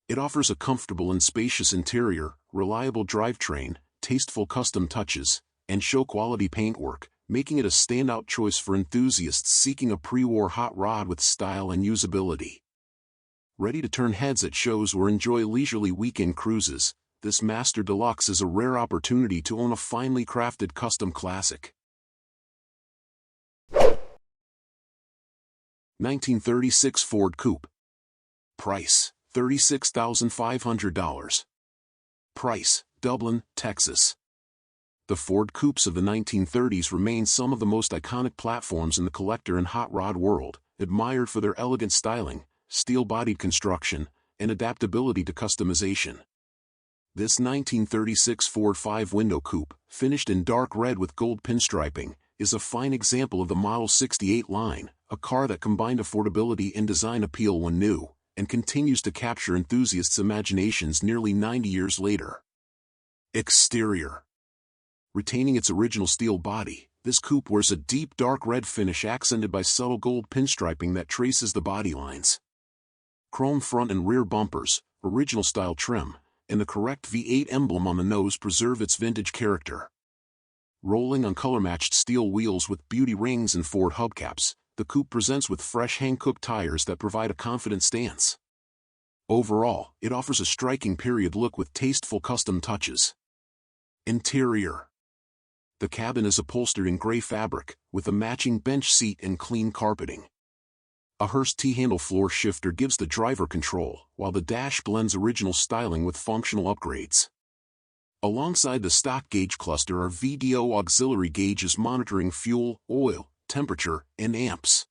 It offers a comfortable and spacious interior, reliable drivetrain, tasteful custom touches, and show-quality paintwork, making it a standout choice for enthusiasts seeking a pre-war hot rod with style and usability. Ready to turn heads at shows or enjoy leisurely weekend cruises, this Master Deluxe is a rare opportunity to own a finely crafted custom classic. 1936 Ford Coupe. Price, $36,500. Price, Dublin, Texas. The Ford Coupes of the 1930s remain some of the most iconic platforms in the collector and hot rod world, admired for their elegant styling, steel-bodied construction, and adaptability to customization. This 1936 Ford 5-window coupe, finished in dark red with gold pinstriping, is a fine example of the Model 68 line, a car that combined affordability and design appeal when new, and continues to capture enthusiasts' imaginations nearly 90 years later. Exterior. Retaining its original steel body, this coupe wears a deep dark red finish accented by subtle gold pinstriping that traces the body lines. Chrome front and rear bumpers, original-style trim, and the correct V8 emblem on the nose preserve its vintage character. Rolling on color-matched steel wheels with beauty rings and Ford hubcaps, the coupe presents with fresh hand-cooked tires that provide a confident stance. Overall, it offers a striking period look with tasteful custom touches. Interior. The cabin is upholstered in gray fabric, with a matching bench seat and clean carpeting. A Hurst T-handle floor shifter gives the driver control, while the dash blends original styling with functional upgrades. Alongside the stock gauge cluster are VDO auxiliary gauges monitoring fuel, oil, temperature, and amps.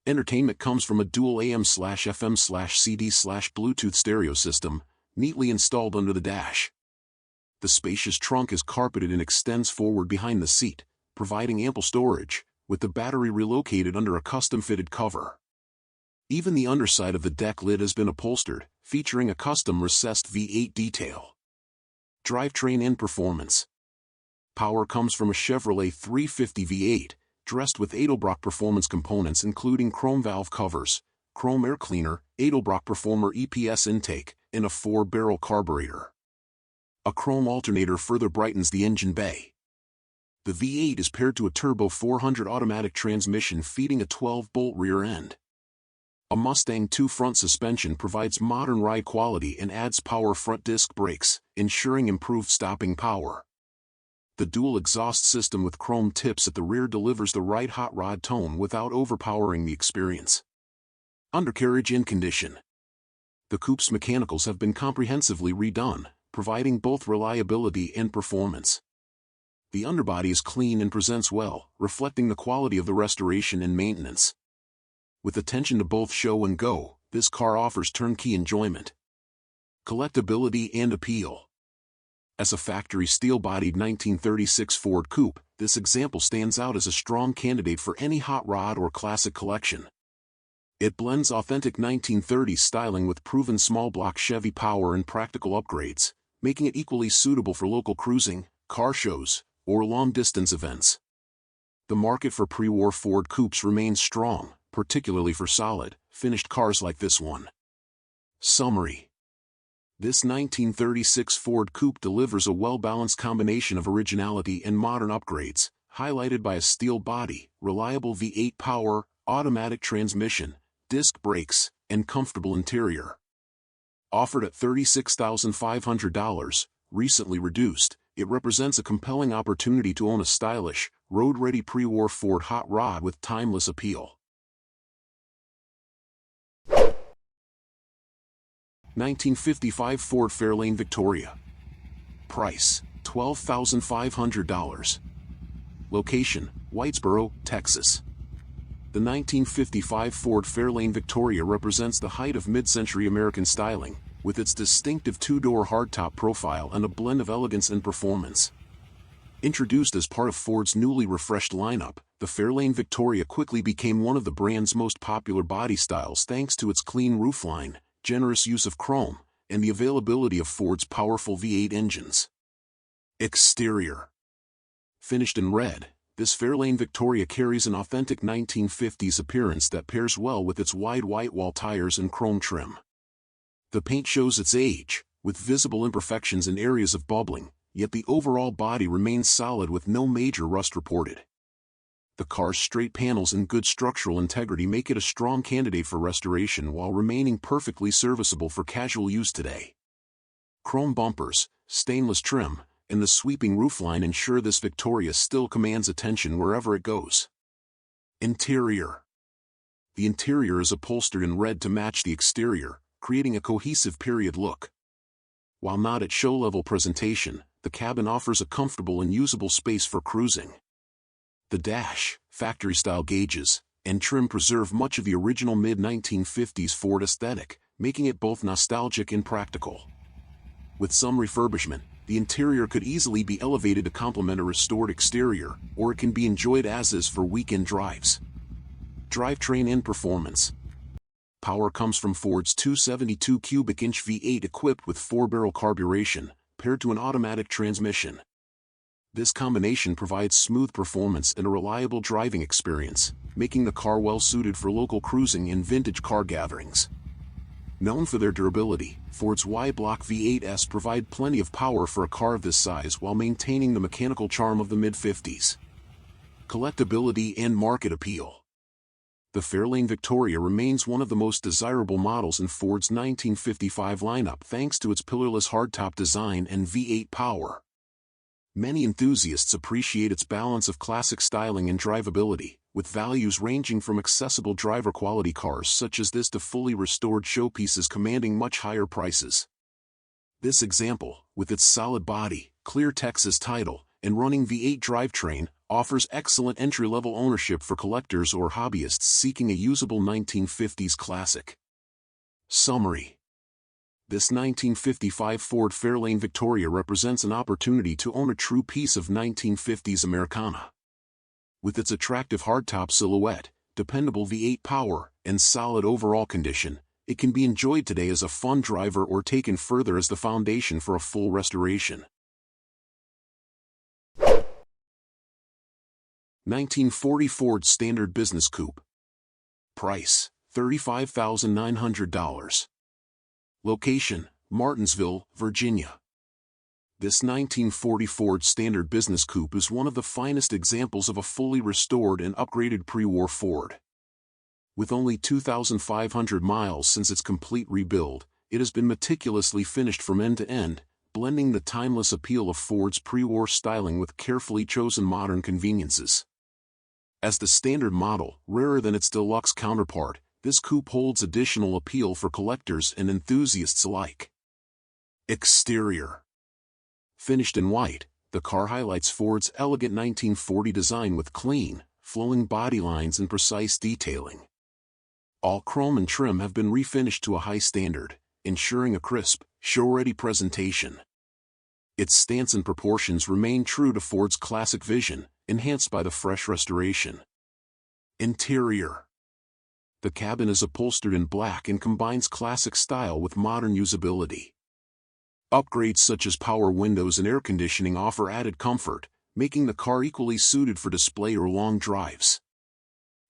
Entertainment comes from a dual AM/FM/CD/Bluetooth stereo system, neatly installed under the dash. The spacious trunk is carpeted and extends forward behind the seat, providing ample storage, with the battery relocated under a custom-fitted cover. Even the underside of the deck lid has been upholstered, featuring a custom recessed V8 detail. Drivetrain and performance. Power comes from a Chevrolet 350 V8, dressed with Edelbrock performance components including chrome valve covers, chrome air cleaner, Edelbrock Performer EPS intake, and a 4-barrel carburetor. A chrome alternator further brightens the engine bay. The V8 is paired to a turbo 400 automatic transmission feeding a 12-bolt rear end. A Mustang 2 front suspension provides modern ride quality and adds power front disc brakes, ensuring improved stopping power. The dual exhaust system with chrome tips at the rear delivers the right hot rod tone without overpowering the experience. Undercarriage and condition. The coupe's mechanicals have been comprehensively redone, providing both reliability and performance. The underbody is clean and presents well, reflecting the quality of the restoration and maintenance. With attention to both show and go, this car offers turnkey enjoyment. Collectability and appeal. As a factory steel-bodied 1936 Ford Coupe, this example stands out as a strong candidate for any hot rod or classic collection. It blends authentic 1930s styling with proven small-block Chevy power and practical upgrades, making it equally suitable for local cruising, car shows, or long-distance events. The market for pre-war Ford Coupes remains strong, particularly for solid, finished cars like this one. Summary. This 1936 Ford Coupe delivers a well-balanced combination of originality and modern upgrades, highlighted by a steel body, reliable V8 power, automatic transmission, disc brakes, and comfortable interior. Offered at $36,500, recently reduced, it represents a compelling opportunity to own a stylish, road-ready pre-war Ford Hot Rod with timeless appeal. 1955 Ford Fairlane Victoria. Price, $12,500. Location, Whitesboro, Texas. The 1955 Ford Fairlane Victoria represents the height of mid-century American styling, with its distinctive two-door hardtop profile and a blend of elegance and performance. Introduced as part of Ford's newly refreshed lineup, the Fairlane Victoria quickly became one of the brand's most popular body styles thanks to its clean roofline, generous use of chrome, and the availability of Ford's powerful V8 engines. Exterior. Finished in red, this Fairlane Victoria carries an authentic 1950s appearance that pairs well with its wide white wall tires and chrome trim. The paint shows its age, with visible imperfections in areas of bubbling, yet the overall body remains solid with no major rust reported. The car's straight panels and good structural integrity make it a strong candidate for restoration while remaining perfectly serviceable for casual use today. Chrome bumpers, stainless trim, and the sweeping roofline ensure this Victoria still commands attention wherever it goes. Interior. The interior is upholstered in red to match the exterior, creating a cohesive period look. While not at show-level presentation, the cabin offers a comfortable and usable space for cruising. The dash, factory-style gauges, and trim preserve much of the original mid-1950s Ford aesthetic, making it both nostalgic and practical. With some refurbishment, the interior could easily be elevated to complement a restored exterior, or it can be enjoyed as is for weekend drives. Drivetrain and performance. Power comes from Ford's 272 cubic inch V8 equipped with 4-barrel carburation, paired to an automatic transmission. This combination provides smooth performance and a reliable driving experience, making the car well suited for local cruising and vintage car gatherings. Known for their durability, Ford's Y-block V8s provide plenty of power for a car of this size while maintaining the mechanical charm of the mid-50s. Collectability and market appeal. The Fairlane Victoria remains one of the most desirable models in Ford's 1955 lineup thanks to its pillarless hardtop design and V8 power. Many enthusiasts appreciate its balance of classic styling and drivability, with values ranging from accessible driver-quality cars such as this to fully restored showpieces commanding much higher prices. This example, with its solid body, clear Texas title, and running V8 drivetrain, offers excellent entry-level ownership for collectors or hobbyists seeking a usable 1950s classic. Summary. This 1955 Ford Fairlane Victoria represents an opportunity to own a true piece of 1950s Americana. With its attractive hardtop silhouette, dependable V8 power, and solid overall condition, it can be enjoyed today as a fun driver or taken further as the foundation for a full restoration. 1940 Ford Standard Business Coupe. Price, $35,900. Location, Martinsville, Virginia. This 1940 Ford Standard Business Coupe is one of the finest examples of a fully restored and upgraded pre-war Ford. With only 2,500 miles since its complete rebuild, it has been meticulously finished from end to end, blending the timeless appeal of Ford's pre-war styling with carefully chosen modern conveniences. As the standard model, rarer than its deluxe counterpart, this coupe holds additional appeal for collectors and enthusiasts alike. Exterior. Finished in white, the car highlights Ford's elegant 1940 design with clean, flowing body lines and precise detailing. All chrome and trim have been refinished to a high standard, ensuring a crisp, show-ready presentation. Its stance and proportions remain true to Ford's classic vision, enhanced by the fresh restoration. Interior. The cabin is upholstered in black and combines classic style with modern usability. Upgrades such as power windows and air conditioning offer added comfort, making the car equally suited for display or long drives.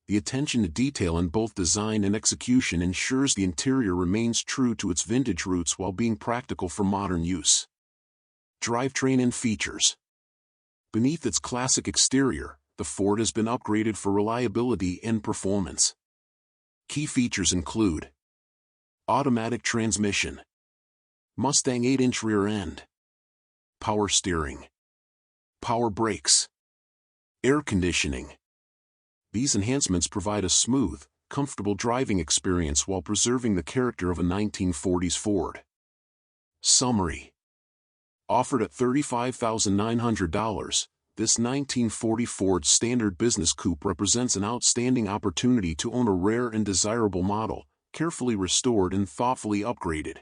The attention to detail in both design and execution ensures the interior remains true to its vintage roots while being practical for modern use. Drivetrain and features. Beneath its classic exterior, the Ford has been upgraded for reliability and performance. Key features include automatic transmission, Mustang 8-inch rear end, power steering, power brakes, air conditioning. These enhancements provide a smooth, comfortable driving experience while preserving the character of a 1940s Ford. Summary. Offered at $35,900, this 1940 Ford Standard Business Coupe represents an outstanding opportunity to own a rare and desirable model, carefully restored and thoughtfully upgraded.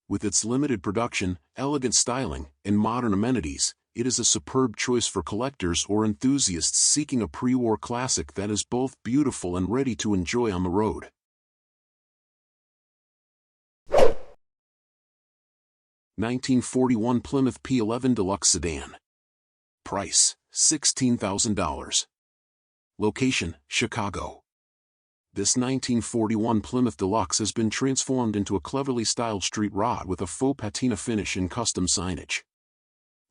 With its limited production, elegant styling, and modern amenities, it is a superb choice for collectors or enthusiasts seeking a pre-war classic that is both beautiful and ready to enjoy on the road. (1941) Plymouth P11 Deluxe Sedan. Price, $16,000. Location, Chicago. This 1941 Plymouth Deluxe has been transformed into a cleverly styled street rod with a faux patina finish and custom signage.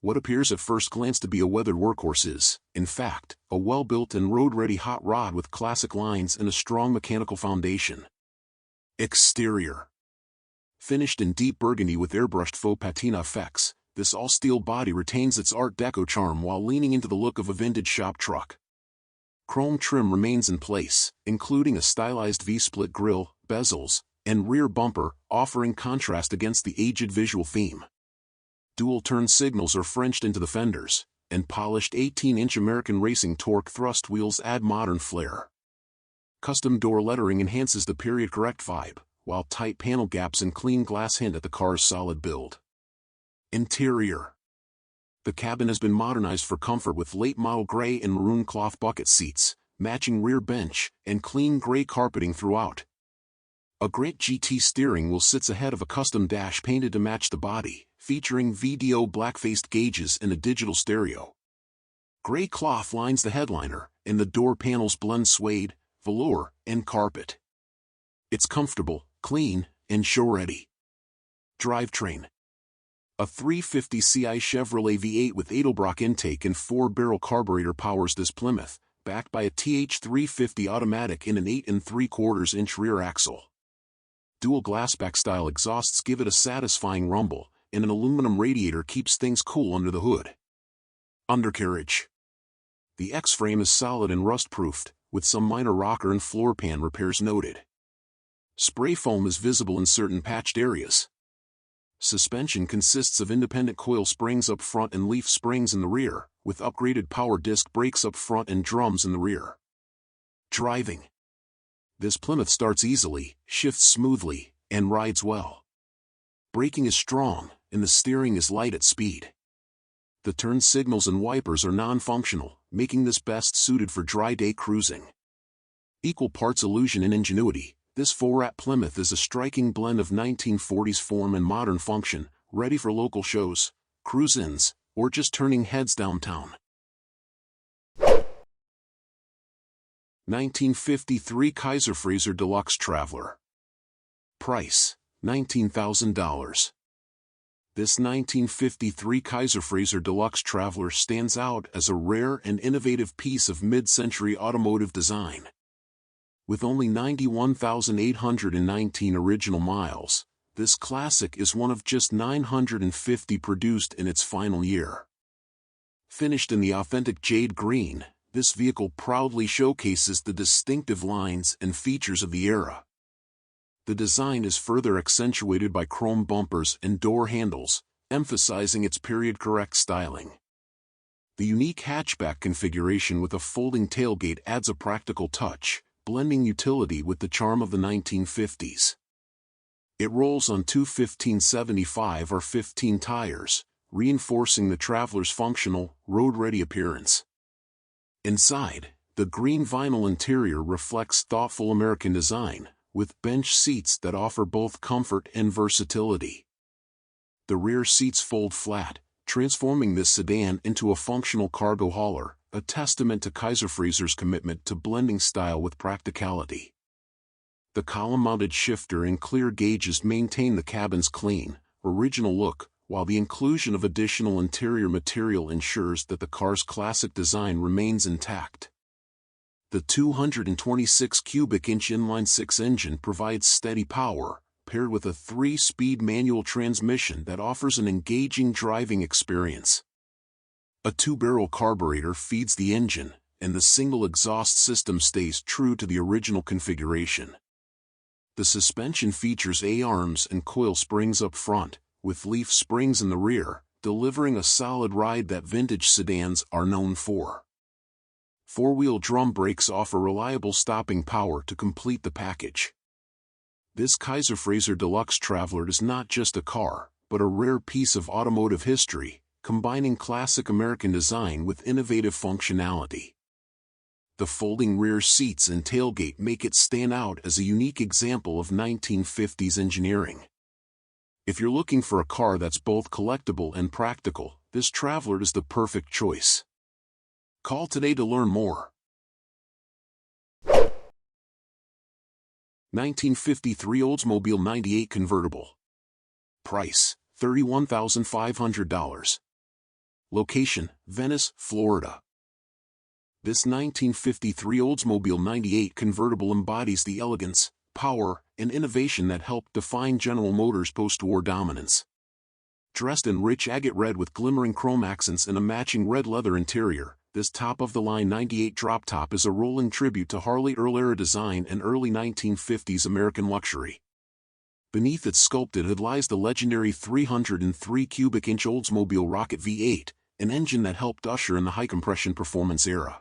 What appears at first glance to be a weathered workhorse is, in fact, a well-built and road-ready hot rod with classic lines and a strong mechanical foundation. Exterior. Finished in deep burgundy with airbrushed faux patina effects, this all-steel body retains its Art Deco charm while leaning into the look of a vintage shop truck. Chrome trim remains in place, including a stylized V-split grille, bezels, and rear bumper, offering contrast against the aged visual theme. Dual-turn signals are Frenched into the fenders, and polished 18-inch American Racing Torque thrust wheels add modern flair. Custom door lettering enhances the period-correct vibe, while tight panel gaps and clean glass hint at the car's solid build. Interior. The cabin has been modernized for comfort with late-model gray and maroon cloth bucket seats, matching rear bench, and clean gray carpeting throughout. A great GT steering wheel sits ahead of a custom dash painted to match the body, featuring VDO black-faced gauges and a digital stereo. Gray cloth lines the headliner, and the door panels blend suede, velour, and carpet. It's comfortable, clean, and show-ready. Drivetrain. A 350 Ci Chevrolet V8 with Edelbrock intake and 4-barrel carburetor powers this Plymouth, backed by a TH350 automatic and an 8 3/4-inch rear axle. Dual glassback-style exhausts give it a satisfying rumble, and an aluminum radiator keeps things cool under the hood. Undercarriage. The X-frame is solid and rust-proofed, with some minor rocker and floor pan repairs noted. Spray foam is visible in certain patched areas. Suspension consists of independent coil springs up front and leaf springs in the rear, with upgraded power disc brakes up front and drums in the rear. Driving. This Plymouth starts easily, shifts smoothly, and rides well. Braking is strong, and the steering is light at speed. The turn signals and wipers are non-functional, making this best suited for dry day cruising. Equal parts illusion and ingenuity, this 4-rat Plymouth is a striking blend of 1940s form and modern function, ready for local shows, cruise-ins, or just turning heads downtown. 1953 Kaiser Deluxe Traveler. Price, $19,000. This 1953 Kaiser Deluxe Traveler stands out as a rare and innovative piece of mid-century automotive design. With only 91,819 original miles, this classic is one of just 950 produced in its final year. Finished in the authentic jade green, this vehicle proudly showcases the distinctive lines and features of the era. The design is further accentuated by chrome bumpers and door handles, emphasizing its period-correct styling. The unique hatchback configuration with a folding tailgate adds a practical touch, blending utility with the charm of the 1950s. It rolls on two 1575 or 15 tires, reinforcing the Traveler's functional, road-ready appearance. Inside, the green vinyl interior reflects thoughtful American design, with bench seats that offer both comfort and versatility. The rear seats fold flat, transforming this sedan into a functional cargo hauler, a testament to Kaiser Traveler's commitment to blending style with practicality. The column-mounted shifter and clear gauges maintain the cabin's clean, original look, while the inclusion of additional interior material ensures that the car's classic design remains intact. The 226 cubic inch inline-six engine provides steady power, paired with a 3-speed manual transmission that offers an engaging driving experience. A 2-barrel carburetor feeds the engine, and the single exhaust system stays true to the original configuration. The suspension features A-arms and coil springs up front, with leaf springs in the rear, delivering a solid ride that vintage sedans are known for. 4-wheel drum brakes offer reliable stopping power to complete the package. This Kaiser Traveler Deluxe Traveler is not just a car, but a rare piece of automotive history, combining classic American design with innovative functionality. The folding rear seats and tailgate make it stand out as a unique example of 1950s engineering. If you're looking for a car that's both collectible and practical, this Traveler is the perfect choice. Call today to learn more. 1953 Oldsmobile 98 Convertible. Price, $31,500. Location, Venice, Florida. This 1953 Oldsmobile 98 Convertible embodies the elegance, power, and innovation that helped define General Motors' post-war dominance. Dressed in rich agate red with glimmering chrome accents and a matching red leather interior, this top-of-the-line 98 drop-top is a rolling tribute to Harley Earl-era design and early 1950s American luxury. Beneath its sculpted hood lies the legendary 303 cubic inch Oldsmobile Rocket V8, an engine that helped usher in the high-compression performance era.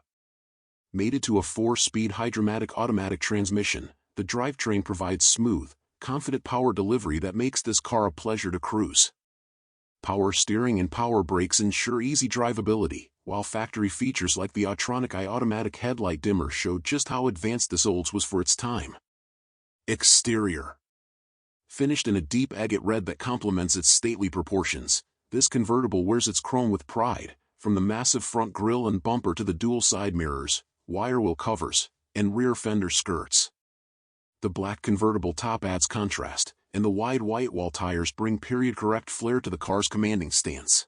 Mated to a 4-speed hydromatic automatic transmission, the drivetrain provides smooth, confident power delivery that makes this car a pleasure to cruise. Power steering and power brakes ensure easy drivability, while factory features like the Autronic Eye automatic headlight dimmer show just how advanced this Olds was for its time. Exterior. Finished in a deep agate red that complements its stately proportions, this convertible wears its chrome with pride, from the massive front grille and bumper to the dual side mirrors, wire wheel covers, and rear fender skirts. The black convertible top adds contrast, and the wide white wall tires bring period-correct flair to the car's commanding stance.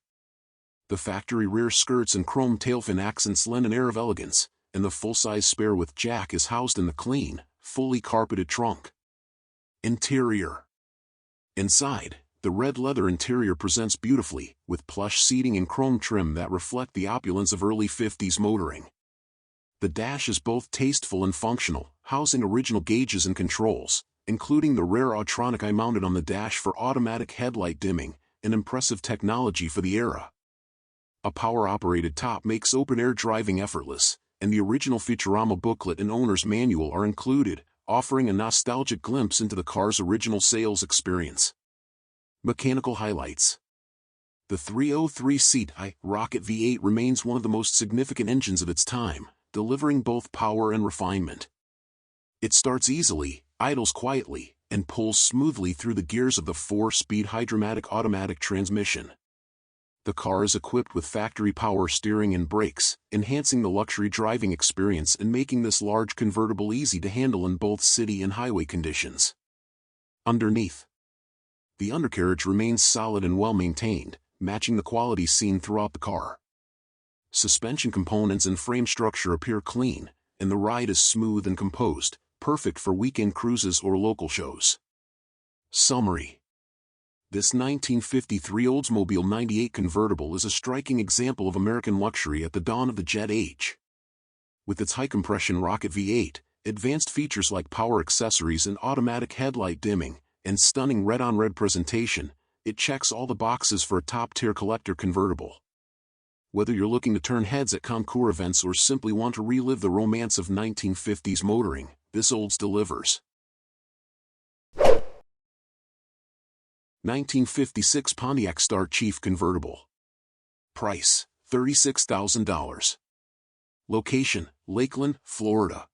The factory rear skirts and chrome tailfin accents lend an air of elegance, and the full-size spare with jack is housed in the clean, fully carpeted trunk. Interior. Inside, the red leather interior presents beautifully, with plush seating and chrome trim that reflect the opulence of early 50s motoring. The dash is both tasteful and functional, housing original gauges and controls, including the rare Autronic Eye mounted on the dash for automatic headlight dimming, an impressive technology for the era. A power-operated top makes open-air driving effortless, and the original Futurama booklet and owner's manual are included, offering a nostalgic glimpse into the car's original sales experience. Mechanical highlights. The 303-seat Rocket V8 remains one of the most significant engines of its time, delivering both power and refinement. It starts easily, idles quietly, and pulls smoothly through the gears of the 4-speed hydromatic automatic transmission. The car is equipped with factory power steering and brakes, enhancing the luxury driving experience and making this large convertible easy to handle in both city and highway conditions. Underneath. The undercarriage remains solid and well-maintained, matching the quality seen throughout the car. Suspension components and frame structure appear clean, and the ride is smooth and composed, perfect for weekend cruises or local shows. Summary. This 1953 Oldsmobile 98 convertible is a striking example of American luxury at the dawn of the jet age. With its high-compression Rocket V8, advanced features like power accessories and automatic headlight dimming, and stunning red-on-red presentation, it checks all the boxes for a top-tier collector convertible. Whether you're looking to turn heads at concours events or simply want to relive the romance of 1950s motoring, this Olds delivers. 1956 Pontiac Star Chief Convertible. Price, $36,000. Location, Lakeland, Florida.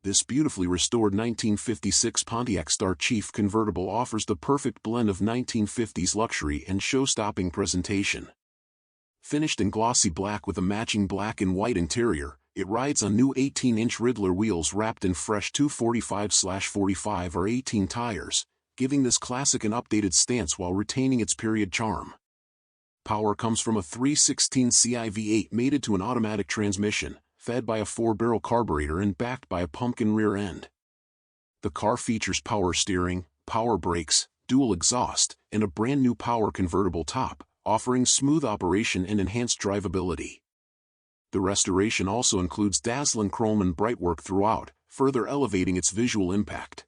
This beautifully restored 1956 Pontiac Star Chief Convertible offers the perfect blend of 1950s luxury and show-stopping presentation. Finished in glossy black with a matching black and white interior, it rides on new 18-inch Riddler wheels wrapped in fresh 245/45 or 18 tires, giving this classic an updated stance while retaining its period charm. Power comes from a 316ci V8 mated to an automatic transmission, fed by a 4-barrel carburetor and backed by a pumpkin rear end. The car features power steering, power brakes, dual exhaust, and a brand new power convertible top, offering smooth operation and enhanced drivability. The restoration also includes dazzling chrome and brightwork throughout, further elevating its visual impact.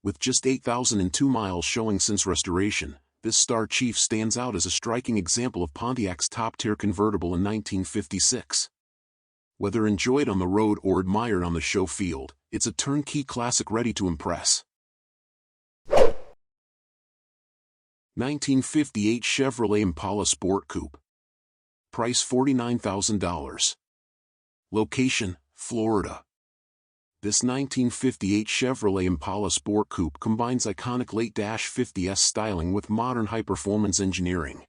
With just 8,002 miles showing since restoration, this Star Chief stands out as a striking example of Pontiac's top-tier convertible in 1956. Whether enjoyed on the road or admired on the show field, it's a turnkey classic ready to impress. 1958 Chevrolet Impala Sport Coupe. Price $49,000. Location, Florida. This 1958 Chevrolet Impala Sport Coupe combines iconic late-50s styling with modern high-performance engineering.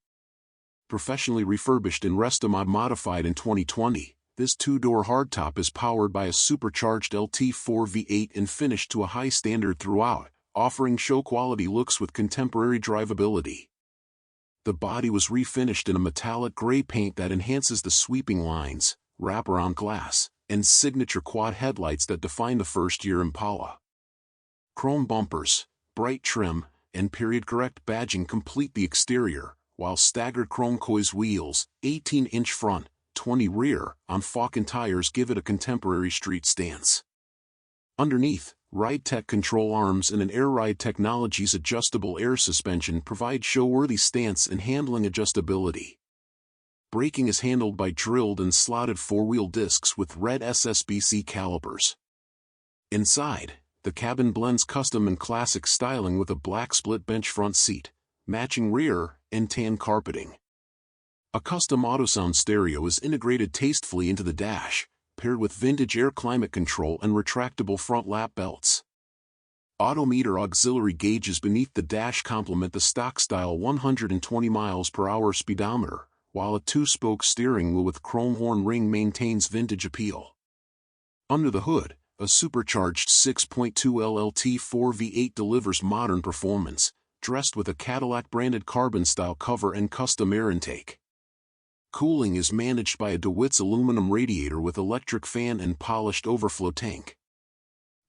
Professionally refurbished and Restomod modified in 2020, this two-door hardtop is powered by a supercharged LT4 V8 and finished to a high standard throughout, offering show-quality looks with contemporary drivability. The body was refinished in a metallic gray paint that enhances the sweeping lines, wraparound glass, and signature quad headlights that define the first-year Impala. Chrome bumpers, bright trim, and period-correct badging complete the exterior, while staggered chrome coils wheels, 18-inch front, 20 rear, on Falcon tires give it a contemporary street stance. Underneath, Ride Tech control arms and an Air Ride Technologies adjustable air suspension provide show-worthy stance and handling adjustability. Braking is handled by drilled and slotted four-wheel discs with red SSBC calipers. Inside, the cabin blends custom and classic styling with a black split bench front seat, matching rear, and tan carpeting. A custom AutoSound stereo is integrated tastefully into the dash, paired with vintage air climate control and retractable front lap belts. Odometer auxiliary gauges beneath the dash complement the stock-style 120 miles per hour speedometer, while a two-spoke steering wheel with chrome horn ring maintains vintage appeal. Under the hood, a supercharged 6.2 LT4 V8 delivers modern performance, dressed with a Cadillac-branded carbon-style cover and custom air intake. Cooling is managed by a DeWitt's aluminum radiator with electric fan and polished overflow tank.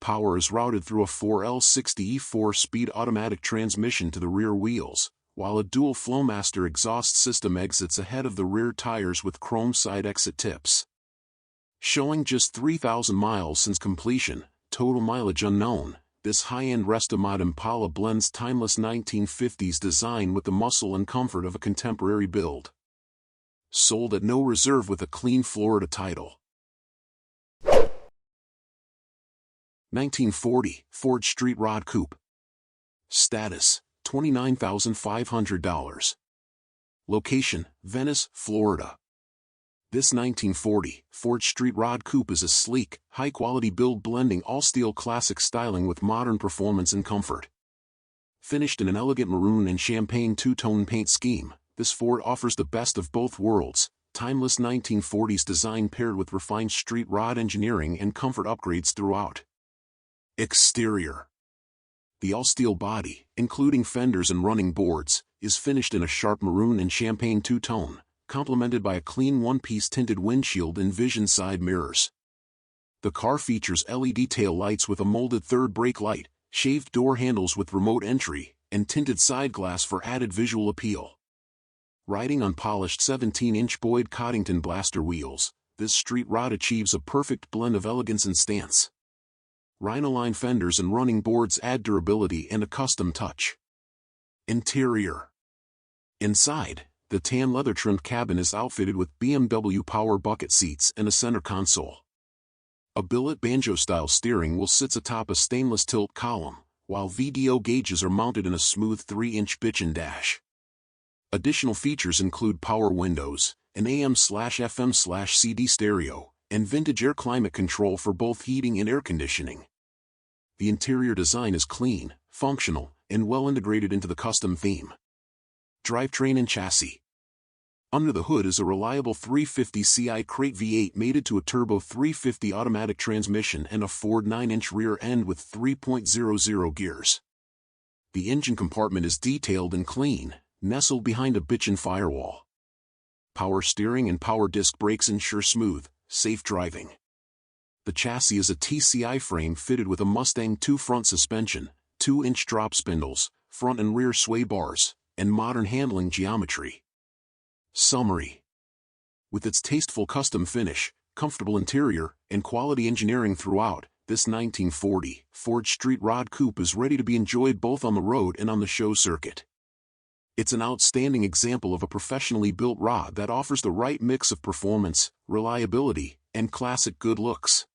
Power is routed through a 4L60E 4-speed automatic transmission to the rear wheels, while a dual Flowmaster exhaust system exits ahead of the rear tires with chrome side exit tips. Showing just 3,000 miles since completion, total mileage unknown, this high-end Restomod Impala blends timeless 1950s design with the muscle and comfort of a contemporary build. Sold at no reserve with a clean Florida title. 1940 Ford Street Rod Coupe. Status, $29,500. Location, Venice, Florida. This 1940 Ford Street Rod Coupe is a sleek, high-quality build blending all-steel classic styling with modern performance and comfort. Finished in an elegant maroon and champagne two-tone paint scheme, this Ford offers the best of both worlds, timeless 1940s design paired with refined street rod engineering and comfort upgrades throughout. Exterior. The all-steel body, including fenders and running boards, is finished in a sharp maroon and champagne two-tone, complemented by a clean one-piece tinted windshield and vision side mirrors. The car features LED tail lights with a molded third brake light, shaved door handles with remote entry, and tinted side glass for added visual appeal. Riding on polished 17-inch Boyd Coddington blaster wheels, this street rod achieves a perfect blend of elegance and stance. Rhinoline fenders and running boards add durability and a custom touch. Interior. Inside, the tan leather-trimmed cabin is outfitted with BMW power bucket seats and a center console. A billet banjo-style steering wheel sits atop a stainless tilt column, while VDO gauges are mounted in a smooth 3-inch bitchin' dash. Additional features include power windows, an AM/FM/CD stereo, and vintage air climate control for both heating and air conditioning. The interior design is clean, functional, and well integrated into the custom theme. Drivetrain and chassis. Under the hood is a reliable 350ci crate V8 mated to a turbo 350 automatic transmission and a Ford 9-inch rear end with 3.00 gears. The engine compartment is detailed and clean, nestled behind a bitchin' firewall. Power steering and power disc brakes ensure smooth, safe driving. The chassis is a TCI frame fitted with a Mustang 2 front suspension, 2-inch drop spindles, front and rear sway bars, and modern handling geometry. Summary. With its tasteful custom finish, comfortable interior, and quality engineering throughout, this 1940 Ford Street Rod Coupe is ready to be enjoyed both on the road and on the show circuit. It's an outstanding example of a professionally built rod that offers the right mix of performance, reliability, and classic good looks.